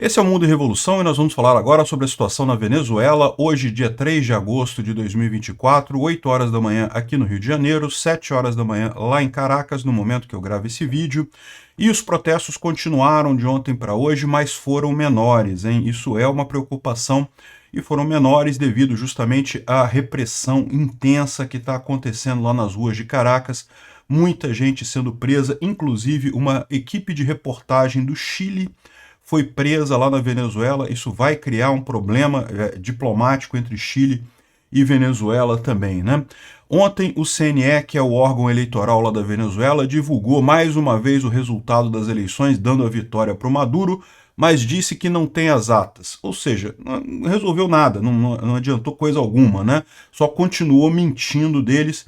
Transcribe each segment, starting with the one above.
Esse é o Mundo em Revolução e nós vamos falar agora sobre a situação na Venezuela, hoje, dia 3 de agosto de 2024, 8 horas da manhã aqui no Rio de Janeiro, 7 horas da manhã lá em Caracas, no momento que eu gravo esse vídeo. E os protestos continuaram de ontem para hoje, mas foram menores, hein? Isso é uma preocupação e foram menores devido justamente à repressão intensa que está acontecendo lá nas ruas de Caracas. Muita gente sendo presa, inclusive uma equipe de reportagem do Chile foi presa lá na Venezuela. Isso vai criar um problema diplomático entre Chile e Venezuela também, né? Ontem o CNE, que é o órgão eleitoral lá da Venezuela, divulgou mais uma vez o resultado das eleições, dando a vitória para o Maduro, mas disse que não tem as atas. Ou seja, não resolveu nada, não adiantou coisa alguma, né? Só continuou mentindo deles.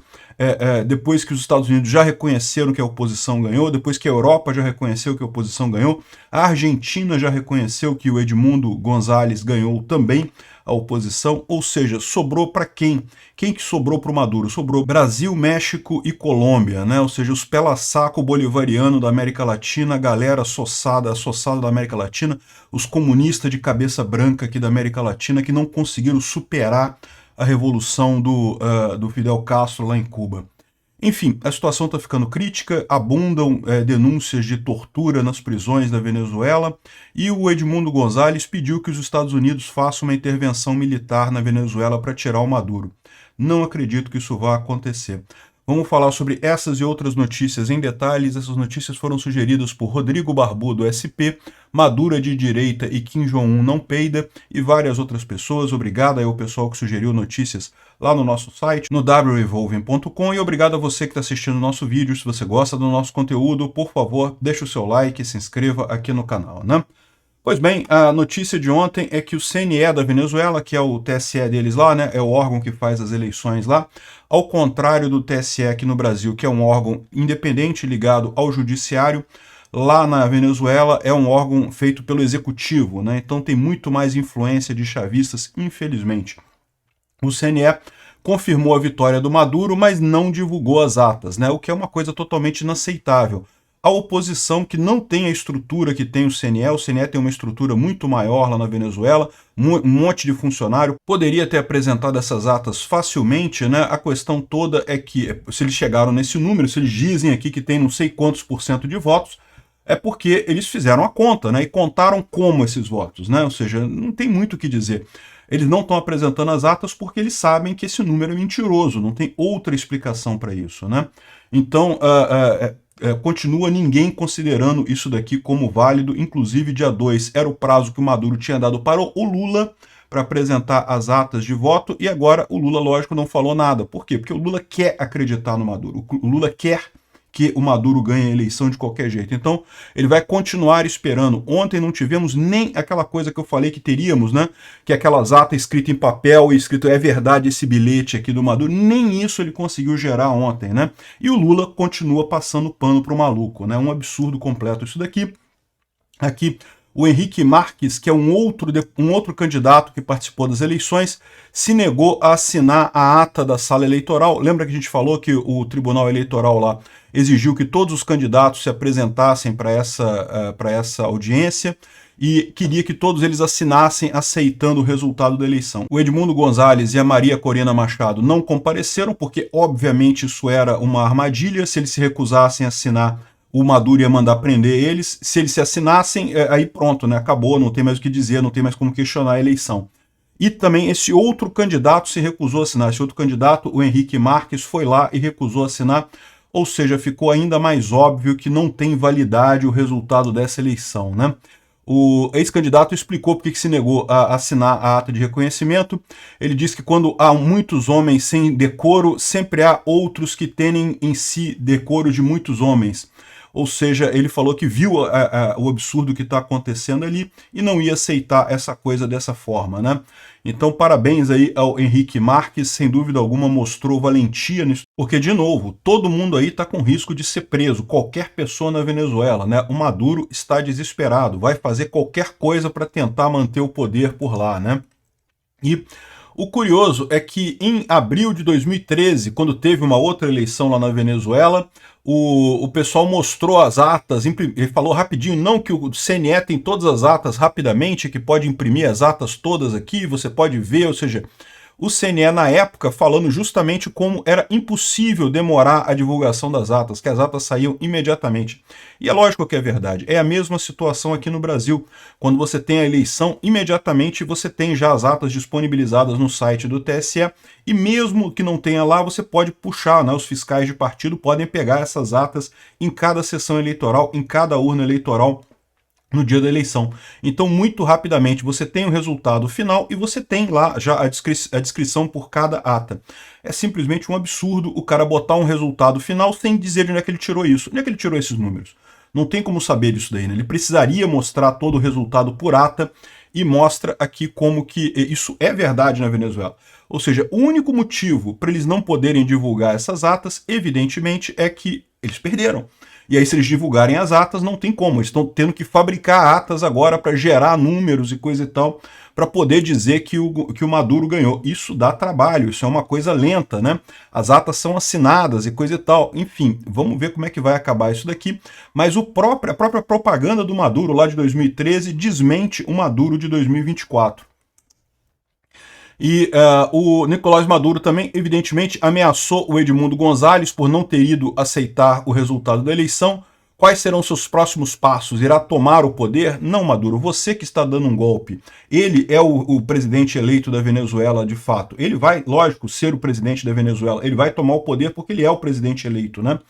Depois que os Estados Unidos já reconheceram que a oposição ganhou, depois que a Europa já reconheceu que a oposição ganhou, a Argentina já reconheceu que o Edmundo González ganhou também a oposição, ou seja, sobrou para quem? Quem que sobrou para o Maduro? Sobrou Brasil, México e Colômbia, né? Ou seja, os pela-saco bolivariano da América Latina, a galera assoçada da América Latina, os comunistas de cabeça branca aqui da América Latina que não conseguiram superar a revolução do Fidel Castro lá em Cuba. Enfim, a situação está ficando crítica, abundam denúncias de tortura nas prisões da Venezuela e o Edmundo González pediu que os Estados Unidos façam uma intervenção militar na Venezuela para tirar o Maduro. Não acredito que isso vá acontecer. Vamos falar sobre essas e outras notícias em detalhes. Essas notícias foram sugeridas por Rodrigo Barbudo, SP, Madura de Direita e Kim Jong-un não peida e várias outras pessoas. Obrigado aí ao pessoal que sugeriu notícias lá no nosso site, no wrevolving.com, e obrigado a você que está assistindo o nosso vídeo. Se você gosta do nosso conteúdo, por favor, deixe o seu like e se inscreva aqui no canal, né? Pois bem, a notícia de ontem é que o CNE da Venezuela, que é o TSE deles lá, né, é o órgão que faz as eleições lá, ao contrário do TSE aqui no Brasil, que é um órgão independente ligado ao judiciário, lá na Venezuela é um órgão feito pelo executivo, né, então tem muito mais influência de chavistas, infelizmente. O CNE confirmou a vitória do Maduro, mas não divulgou as atas, né, o que é uma coisa totalmente inaceitável. A oposição, que não tem a estrutura que tem o CNE tem uma estrutura muito maior lá na Venezuela, um monte de funcionário, poderia ter apresentado essas atas facilmente, né? A questão toda é que, se eles chegaram nesse número, se eles dizem aqui que tem não sei quantos por cento de votos, é porque eles fizeram a conta, né? E contaram como esses votos, né? Ou seja, não tem muito o que dizer. Eles não estão apresentando as atas porque eles sabem que esse número é mentiroso, não tem outra explicação para isso, né? Então, continua ninguém considerando isso daqui como válido, inclusive dia 2 era o prazo que o Maduro tinha dado para o Lula para apresentar as atas de voto, e agora o Lula, lógico, não falou nada. Por quê? Porque o Lula quer acreditar no Maduro, o Lula quer que o Maduro ganhe a eleição de qualquer jeito. Então, ele vai continuar esperando. Ontem não tivemos nem aquela coisa que eu falei que teríamos, né? Que é aquelas atas escritas em papel e escrito é verdade esse bilhete aqui do Maduro. Nem isso ele conseguiu gerar ontem, né? E o Lula continua passando pano para o maluco, né? Um absurdo completo isso daqui. Aqui, o Henrique Marques, que é um outro candidato que participou das eleições, se negou a assinar a ata da sala eleitoral. Lembra que a gente falou que o Tribunal Eleitoral lá exigiu que todos os candidatos se apresentassem para essa audiência e queria que todos eles assinassem aceitando o resultado da eleição. O Edmundo González e a Maria Corina Machado não compareceram porque, obviamente, isso era uma armadilha. Se eles se recusassem a assinar, o Maduro ia mandar prender eles. Se eles se assinassem, aí pronto, né? Acabou, não tem mais o que dizer, não tem mais como questionar a eleição. E também esse outro candidato se recusou a assinar. Esse outro candidato, o Henrique Marques, foi lá e recusou assinar. Ou seja, ficou ainda mais óbvio que não tem validade o resultado dessa eleição, né? O ex-candidato explicou por que se negou a assinar a ata de reconhecimento. Ele disse que quando há muitos homens sem decoro, sempre há outros que têm em si decoro de muitos homens. Ou seja, ele falou que viu o absurdo que está acontecendo ali e não ia aceitar essa coisa dessa forma, né? Então, parabéns aí ao Henrique Marques, sem dúvida alguma mostrou valentia nisso, porque, de novo, todo mundo aí está com risco de ser preso, qualquer pessoa na Venezuela, né? O Maduro está desesperado, vai fazer qualquer coisa para tentar manter o poder por lá, né? E O curioso é que em abril de 2013, quando teve uma outra eleição lá na Venezuela, o pessoal mostrou as atas, ele falou rapidinho, não que o CNE tem todas as atas rapidamente, que pode imprimir as atas todas aqui, você pode ver, ou seja, o CNE na época falando justamente como era impossível demorar a divulgação das atas, que as atas saíam imediatamente. E é lógico que é verdade, é a mesma situação aqui no Brasil. Quando você tem a eleição, imediatamente você tem já as atas disponibilizadas no site do TSE, e mesmo que não tenha lá, você pode puxar, né? Os fiscais de partido podem pegar essas atas em cada sessão eleitoral, em cada urna eleitoral, no dia da eleição. Então, muito rapidamente, você tem o resultado final e você tem lá já a descrição por cada ata. É simplesmente um absurdo o cara botar um resultado final sem dizer de onde é que ele tirou isso. Onde é que ele tirou esses números? Não tem como saber disso daí, né? Ele precisaria mostrar todo o resultado por ata e mostra aqui como que isso é verdade na Venezuela. Ou seja, o único motivo para eles não poderem divulgar essas atas, evidentemente, é que eles perderam. E aí, se eles divulgarem as atas, não tem como. Eles estão tendo que fabricar atas agora para gerar números e coisa e tal, para poder dizer que o Maduro ganhou. Isso dá trabalho, isso é uma coisa lenta, né? As atas são assinadas e coisa e tal. Enfim, vamos ver como é que vai acabar isso daqui. Mas a própria propaganda do Maduro lá de 2013 desmente o Maduro de 2024. E o Nicolás Maduro também, evidentemente, ameaçou o Edmundo Gonzalez por não ter ido aceitar o resultado da eleição. Quais serão seus próximos passos? Irá tomar o poder? Não, Maduro, você que está dando um golpe. Ele é o presidente eleito da Venezuela, de fato. Ele vai, lógico, ser o presidente da Venezuela. Ele vai tomar o poder porque ele é o presidente eleito, né?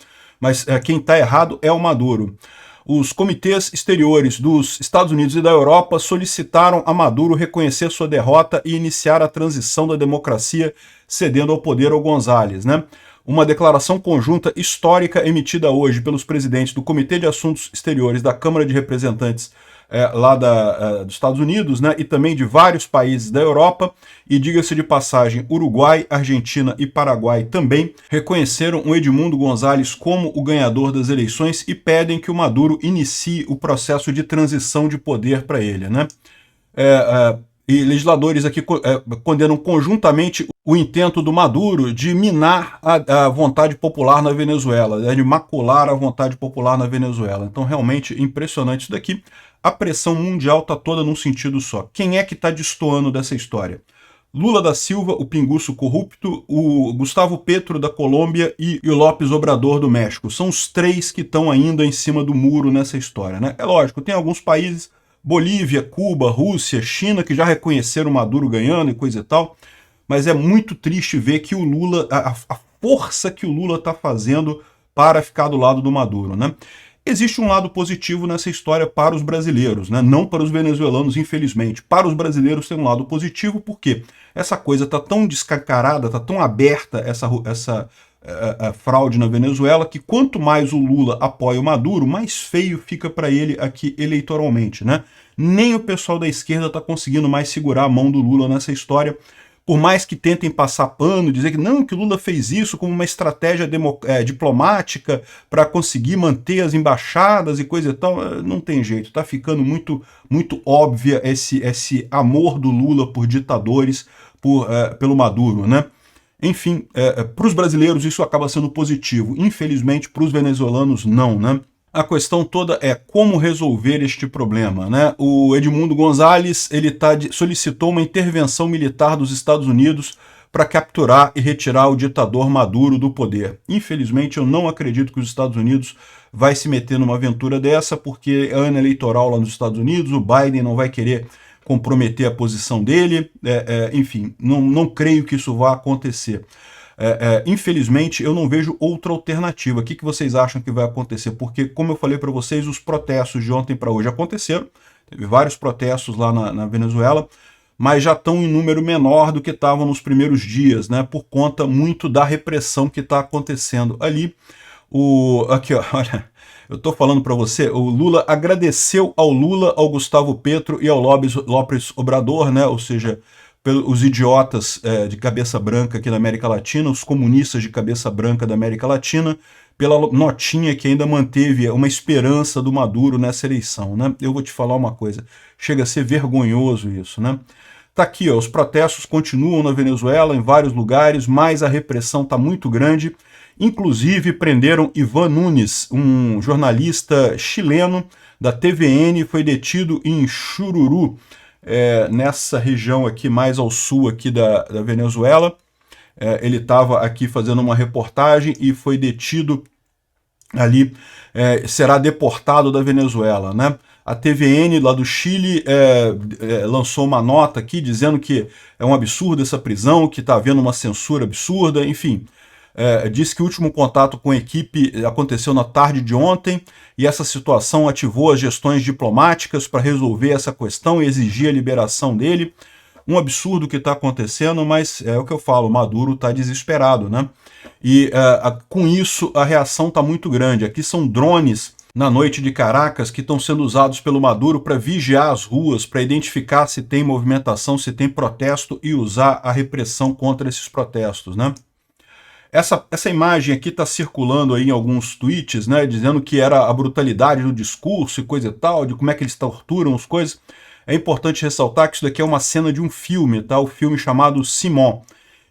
Mas quem está errado é o Maduro. Os comitês exteriores dos Estados Unidos e da Europa solicitaram a Maduro reconhecer sua derrota e iniciar a transição da democracia, cedendo ao poder ao González, né? Uma declaração conjunta histórica emitida hoje pelos presidentes do Comitê de Assuntos Exteriores da Câmara de Representantes lá dos Estados Unidos, né, e também de vários países da Europa, e diga-se de passagem, Uruguai, Argentina e Paraguai também reconheceram o Edmundo Gonzalez como o ganhador das eleições e pedem que o Maduro inicie o processo de transição de poder para ele, né? E legisladores aqui condenam conjuntamente o intento do Maduro de minar a vontade popular na Venezuela, né, de macular a vontade popular na Venezuela. Então, realmente impressionante isso daqui. A pressão mundial está toda num sentido só. Quem é que está destoando dessa história? Lula da Silva, o pinguço corrupto, o Gustavo Petro da Colômbia e o López Obrador do México. São os três que estão ainda em cima do muro nessa história, né? É lógico, tem alguns países, Bolívia, Cuba, Rússia, China, que já reconheceram o Maduro ganhando e coisa e tal, mas é muito triste ver que o Lula, a força que o Lula está fazendo para ficar do lado do Maduro, né? Existe um lado positivo nessa história para os brasileiros, né? Não para os venezuelanos, infelizmente. Para os brasileiros tem um lado positivo, porque essa coisa está tão descacarada, está tão aberta, essa fraude na Venezuela, que quanto mais o Lula apoia o Maduro, mais feio fica para ele aqui eleitoralmente, né? Nem o pessoal da esquerda está conseguindo mais segurar a mão do Lula nessa história. Por mais que tentem passar pano, dizer que não, que o Lula fez isso como uma estratégia diplomática para conseguir manter as embaixadas e coisa e tal, não tem jeito, está ficando muito, muito óbvia esse amor do Lula por ditadores, pelo Maduro, né? Enfim, para os brasileiros isso acaba sendo positivo, infelizmente para os venezuelanos não, né? A questão toda é como resolver este problema, né? O Edmundo Gonzalez solicitou uma intervenção militar dos Estados Unidos para capturar e retirar o ditador Maduro do poder. Infelizmente, eu não acredito que os Estados Unidos vai se meter numa aventura dessa, porque é ano eleitoral lá nos Estados Unidos, o Biden não vai querer comprometer a posição dele, enfim, não creio que isso vá acontecer. Infelizmente, eu não vejo outra alternativa. O que vocês acham que vai acontecer? Porque, como eu falei para vocês, os protestos de ontem para hoje aconteceram. Teve vários protestos lá na Venezuela, mas já estão em número menor do que estavam nos primeiros dias, né? Por conta muito da repressão que está acontecendo ali. Aqui, ó, olha, eu estou falando para você, o Lula agradeceu ao Lula, ao Gustavo Petro e ao López Obrador, né? Ou seja, os idiotas de cabeça branca aqui da América Latina, os comunistas de cabeça branca da América Latina, pela notinha que ainda manteve uma esperança do Maduro nessa eleição, né? Eu vou te falar uma coisa, chega a ser vergonhoso isso, né? Tá aqui, ó, os protestos continuam na Venezuela, em vários lugares, mas a repressão está muito grande. Inclusive, prenderam Ivan Nunes, um jornalista chileno da TVN, foi detido em Chururu, nessa região aqui mais ao sul aqui da Venezuela. Ele estava aqui fazendo uma reportagem e foi detido ali, será deportado da Venezuela, né? A TVN lá do Chile lançou uma nota aqui dizendo que é um absurdo essa prisão, que está havendo uma censura absurda, enfim. Diz que o último contato com a equipe aconteceu na tarde de ontem e essa situação ativou as gestões diplomáticas para resolver essa questão e exigir a liberação dele. Um absurdo que está acontecendo, mas é o que eu falo, Maduro está desesperado, né? E com isso a reação está muito grande. Aqui são drones na noite de Caracas que estão sendo usados pelo Maduro para vigiar as ruas, para identificar se tem movimentação, se tem protesto e usar a repressão contra esses protestos, né? Essa imagem aqui está circulando aí em alguns tweets, né, dizendo que era a brutalidade do discurso e coisa e tal, de como é que eles torturam as coisas. É importante ressaltar que isso daqui é uma cena de um filme, tá? O filme chamado Simón.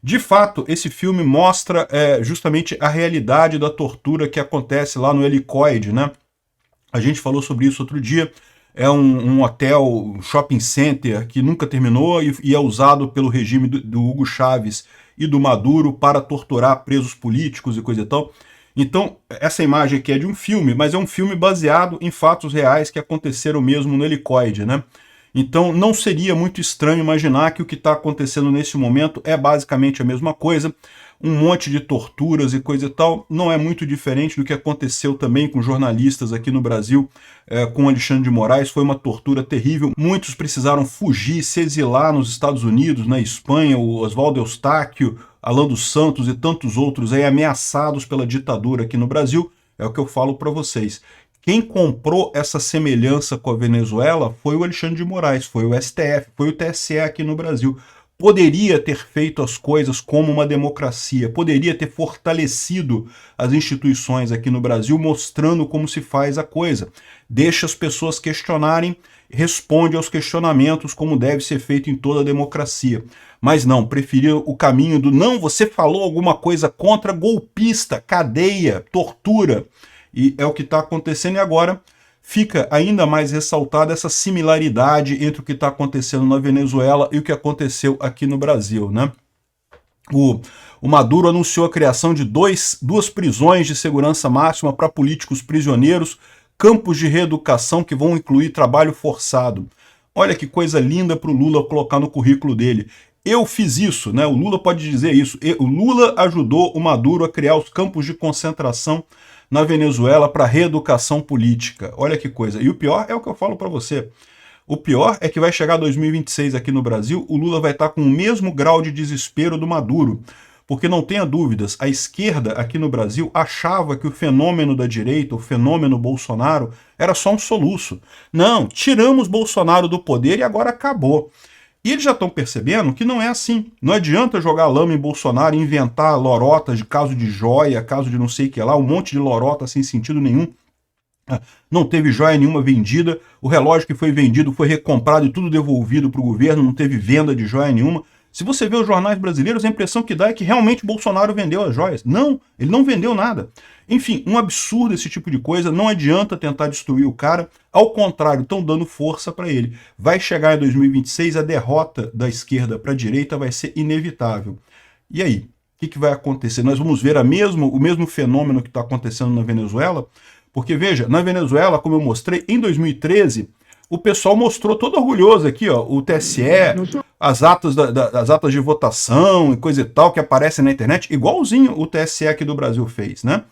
De fato, esse filme mostra justamente a realidade da tortura que acontece lá no Helicoide, né? A gente falou sobre isso outro dia. É um hotel, um shopping center que nunca terminou e é usado pelo regime do Hugo Chávez e do Maduro para torturar presos políticos e coisa e tal. Então, essa imagem aqui é de um filme, mas é um filme baseado em fatos reais que aconteceram mesmo no Helicoide, né? Então, não seria muito estranho imaginar que o que está acontecendo nesse momento é basicamente a mesma coisa. Um monte de torturas e coisa e tal, não é muito diferente do que aconteceu também com jornalistas aqui no Brasil, com Alexandre de Moraes. Foi uma tortura terrível. Muitos precisaram fugir, se exilar nos Estados Unidos, na Espanha, o Oswaldo Eustáquio, Alan dos Santos e tantos outros aí ameaçados pela ditadura aqui no Brasil. É o que eu falo para vocês. Quem comprou essa semelhança com a Venezuela foi o Alexandre de Moraes, foi o STF, foi o TSE aqui no Brasil. Poderia ter feito as coisas como uma democracia, poderia ter fortalecido as instituições aqui no Brasil, mostrando como se faz a coisa. Deixa as pessoas questionarem, responde aos questionamentos como deve ser feito em toda a democracia. Mas não, preferiu o caminho do não, você falou alguma coisa contra golpista, cadeia, tortura. E é o que está acontecendo e agora fica ainda mais ressaltada essa similaridade entre o que está acontecendo na Venezuela e o que aconteceu aqui no Brasil, né? O Maduro anunciou a criação de duas prisões de segurança máxima para políticos prisioneiros, campos de reeducação que vão incluir trabalho forçado. Olha que coisa linda para o Lula colocar no currículo dele. Eu fiz isso, né? O Lula pode dizer isso. O Lula ajudou o Maduro a criar os campos de concentração na Venezuela para reeducação política. Olha que coisa. E o pior é o que eu falo para você. O pior é que vai chegar 2026 aqui no Brasil, o Lula vai estar com o mesmo grau de desespero do Maduro. Porque não tenha dúvidas, a esquerda aqui no Brasil achava que o fenômeno da direita, o fenômeno Bolsonaro, era só um soluço. Não, tiramos Bolsonaro do poder e agora acabou. E eles já estão percebendo que não é assim. Não adianta jogar lama em Bolsonaro e inventar lorotas de caso de joia, caso de não sei o que lá, um monte de lorota sem sentido nenhum. Não teve joia nenhuma vendida, o relógio que foi vendido foi recomprado e tudo devolvido para o governo, não teve venda de joia nenhuma. Se você vê os jornais brasileiros, a impressão que dá é que realmente Bolsonaro vendeu as joias. Não, ele não vendeu nada. Enfim, um absurdo esse tipo de coisa, não adianta tentar destruir o cara, ao contrário, estão dando força para ele. Vai chegar em 2026, a derrota da esquerda para a direita vai ser inevitável. E aí, o que vai acontecer? Nós vamos ver o mesmo fenômeno que está acontecendo na Venezuela? Porque, veja, na Venezuela, como eu mostrei, em 2013, o pessoal mostrou todo orgulhoso aqui, ó, o TSE, as atas de votação e coisa e tal que aparecem na internet, igualzinho o TSE aqui do Brasil fez, né?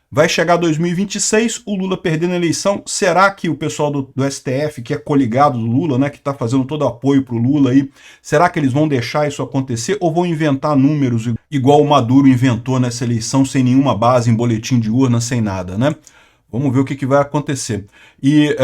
Vai chegar 2026, o Lula perdendo a eleição. Será que o pessoal do STF, que é coligado do Lula, né, que está fazendo todo o apoio para o Lula aí, será que eles vão deixar isso acontecer ou vão inventar números igual o Maduro inventou nessa eleição, sem nenhuma base em boletim de urna, sem nada, né? Vamos ver o que vai acontecer. E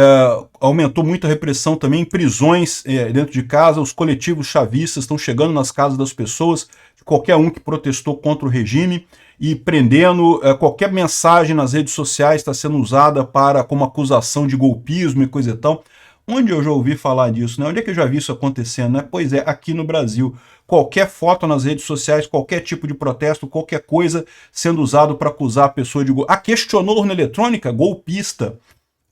aumentou muito a repressão também em prisões dentro de casa. Os coletivos chavistas estão chegando nas casas das pessoas, qualquer um que protestou contra o regime, e prendendo qualquer mensagem nas redes sociais está sendo usada como acusação de golpismo e coisa e tal. Onde eu já ouvi falar disso, né? Onde é que eu já vi isso acontecendo, né? Pois é, aqui no Brasil. Qualquer foto nas redes sociais, qualquer tipo de protesto, qualquer coisa sendo usado para acusar a pessoa de... questionou a urna eletrônica? Golpista.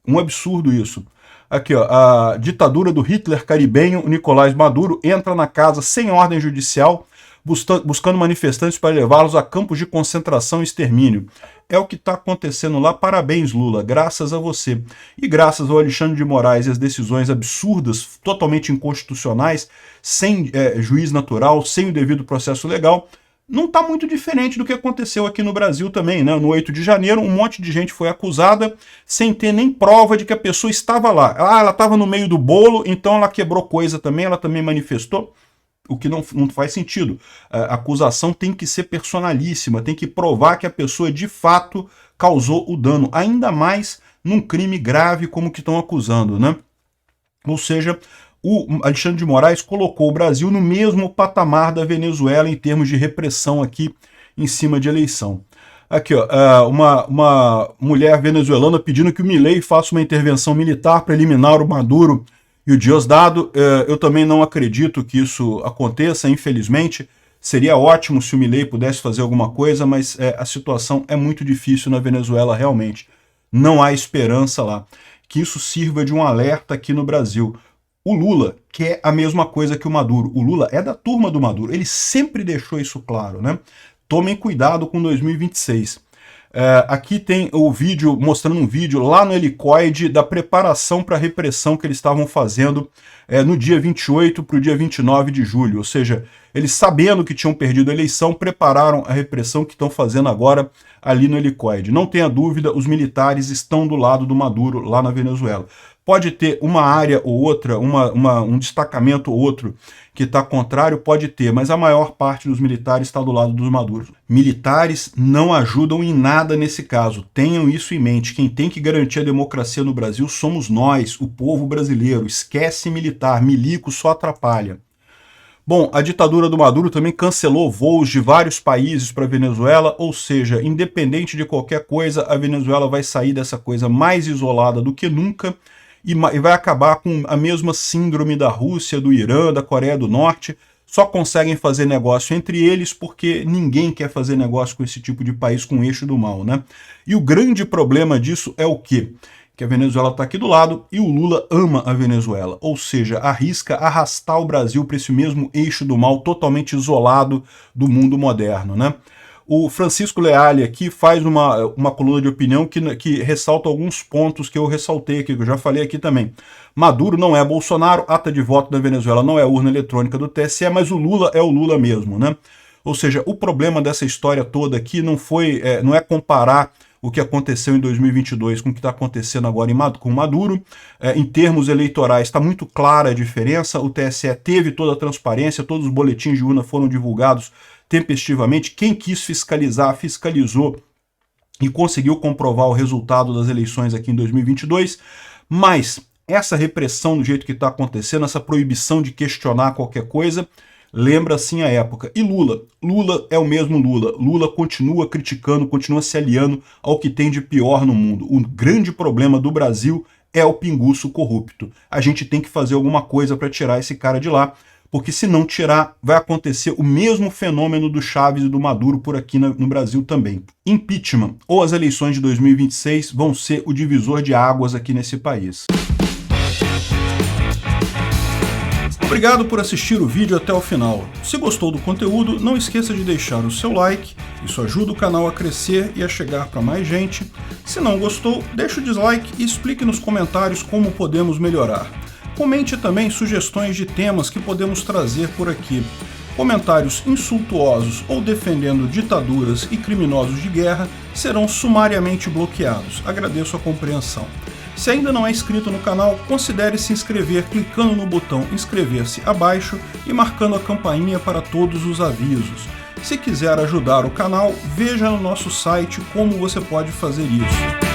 Um absurdo isso. Aqui, ó, a ditadura do Hitler caribenho, Nicolás Maduro, entra na casa sem ordem judicial, buscando manifestantes para levá-los a campos de concentração e extermínio. É o que está acontecendo lá. Parabéns, Lula, graças a você. E graças ao Alexandre de Moraes e as decisões absurdas, totalmente inconstitucionais, sem juiz natural, sem o devido processo legal, não está muito diferente do que aconteceu aqui no Brasil também, né? No 8 de janeiro, um monte de gente foi acusada sem ter nem prova de que a pessoa estava lá. Ela estava no meio do bolo, então ela quebrou coisa também, ela também manifestou. O que não faz sentido. A acusação tem que ser personalíssima, tem que provar que a pessoa de fato causou o dano, ainda mais num crime grave como o que estão acusando, né? Ou seja, o Alexandre de Moraes colocou o Brasil no mesmo patamar da Venezuela em termos de repressão aqui em cima de eleição. Aqui, ó, uma mulher venezuelana pedindo que o Milei faça uma intervenção militar para eliminar o Maduro e o Diosdado. Eu também não acredito que isso aconteça, infelizmente. Seria ótimo se o Milei pudesse fazer alguma coisa, mas a situação é muito difícil na Venezuela realmente. Não há esperança lá. Que isso sirva de um alerta aqui no Brasil. O Lula quer a mesma coisa que o Maduro. O Lula é da turma do Maduro. Ele sempre deixou isso claro, né? Tomem cuidado com 2026. Aqui tem o vídeo, mostrando um vídeo lá no Helicoide da preparação para a repressão que eles estavam fazendo no dia 28 para o dia 29 de julho. Ou seja, eles sabendo que tinham perdido a eleição, prepararam a repressão que estão fazendo agora ali no Helicoide. Não tenha dúvida, os militares estão do lado do Maduro lá na Venezuela. Pode ter uma área ou outra, um destacamento ou outro que está contrário, pode ter, mas a maior parte dos militares está do lado dos Maduros. Militares não ajudam em nada nesse caso, tenham isso em mente. Quem tem que garantir a democracia no Brasil somos nós, o povo brasileiro. Esquece militar, milico só atrapalha. Bom, a ditadura do Maduro também cancelou voos de vários países para a Venezuela, ou seja, independente de qualquer coisa, a Venezuela vai sair dessa coisa mais isolada do que nunca, e vai acabar com a mesma síndrome da Rússia, do Irã, da Coreia do Norte. Só conseguem fazer negócio entre eles porque ninguém quer fazer negócio com esse tipo de país, com o eixo do mal, né? E o grande problema disso é o quê? Que a Venezuela está aqui do lado e o Lula ama a Venezuela, ou seja, arrisca arrastar o Brasil para esse mesmo eixo do mal totalmente isolado do mundo moderno, né? O Francisco Leali aqui faz uma coluna de opinião que ressalta alguns pontos que eu ressaltei aqui, que eu já falei aqui também. Maduro não é Bolsonaro, ata de voto da Venezuela não é urna eletrônica do TSE, mas o Lula é o Lula mesmo, né? Ou seja, o problema dessa história toda aqui não é comparar o que aconteceu em 2022 com o que está acontecendo agora com Maduro. Em termos eleitorais, está muito clara a diferença. O TSE teve toda a transparência, todos os boletins de urna foram divulgados tempestivamente. Quem quis fiscalizar, fiscalizou e conseguiu comprovar o resultado das eleições aqui em 2022. Mas essa repressão do jeito que está acontecendo, essa proibição de questionar qualquer coisa, lembra sim a época. E Lula é o mesmo Lula. Lula continua criticando, continua se aliando ao que tem de pior no mundo. O grande problema do Brasil é o pinguço corrupto. A gente tem que fazer alguma coisa para tirar esse cara de lá, porque se não tirar, vai acontecer o mesmo fenômeno do Chaves e do Maduro por aqui no Brasil também. Impeachment ou as eleições de 2026 vão ser o divisor de águas aqui nesse país. Obrigado por assistir o vídeo até o final. Se gostou do conteúdo, não esqueça de deixar o seu like, isso ajuda o canal a crescer e a chegar para mais gente. Se não gostou, deixe o dislike e explique nos comentários como podemos melhorar. Comente também sugestões de temas que podemos trazer por aqui. Comentários insultuosos ou defendendo ditaduras e criminosos de guerra serão sumariamente bloqueados. Agradeço a compreensão. Se ainda não é inscrito no canal, considere se inscrever clicando no botão inscrever-se abaixo e marcando a campainha para todos os avisos. Se quiser ajudar o canal, veja no nosso site como você pode fazer isso.